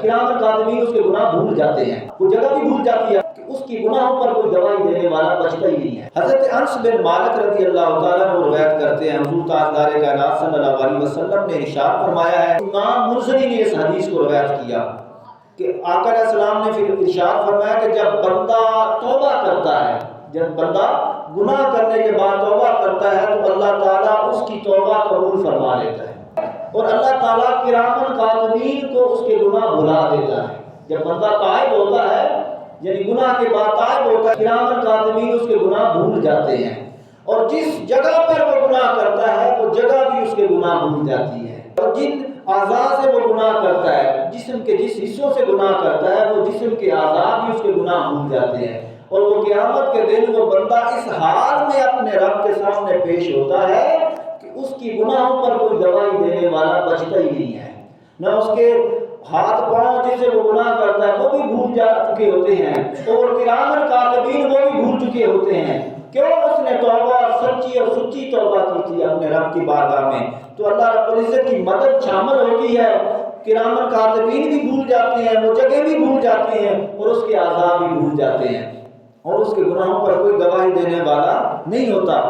کرام کاتبین اس کے گناہ بھول جاتے ہیں، وہ جگہ بھی بھول جاتی ہے کہ اس کی گناہوں پر کوئی گواہی دینے والا بچتا ہی نہیں ہے۔ حضرت انس بن مالک رضی اللہ تعالیٰ عنہ روایت کرتے ہیں، حضور تاجدار کائنات صلی اللہ علیہ وسلم نے ارشاد فرمایا ہے، امام مرزنی نے اس حدیث کو روایت کیا کہ آقا علیہ السلام نے پھر ارشاد فرمایا کہ جب بندہ توبہ کرتا ہے، جب بندہ گناہ کرنے کے بعد توبہ کرتا ہے تو اللہ تعالیٰ اس کی توبہ قبول فرما لیتا ہے، اور اللہ تعالیٰ کرامن کاتبین کو اس کے گناہ بھلا دیتا ہے۔ جب بندہ تائب ہوتا ہے، یعنی گناہ کے بعد تائب ہوتا ہے، کرامن کاتبین اس کے گناہ بھول جاتے ہیں، اور جس جگہ پر وہ گناہ کرتا ہے وہ جگہ بھی اس کے گناہ بھول جاتی ہے، اور جن اعضاء سے وہ گناہ کرتا ہے، جسم کے جس حصوں سے گناہ کرتا ہے وہ جسم کے اعضاء بھی اس کے گناہ بھول جاتے ہیں، اور وہ قیامت کے دن وہ بندہ اس حال میں اپنے رب کے سامنے پیش ہوتا ہے کہ اس کی گناہوں پر کوئی گواہی دینے والا بچتا ہی نہیں ہے، نہ اس کے ہاتھ پاؤں جس سے وہ گناہ کرتا ہے وہ بھی بھول جا چکے ہوتے ہیں، اور کرامن کاتبین وہ بھی بھول چکے ہوتے ہیں۔ کیوں؟ اس نے توبہ سچی اور سچی توبہ کی تھی اپنے رب کی بارگاہ میں، تو اللہ رب العزت کی مدد شامل ہوتی ہے، کرامن کاتبین بھی بھول جاتے ہیں، وہ جگہ بھی بھول جاتے ہیں، اور اس کے اعضاء بھی بھول جاتے ہیں، اور اس کے گناہوں پر کوئی گواہی دینے والا نہیں ہوتا۔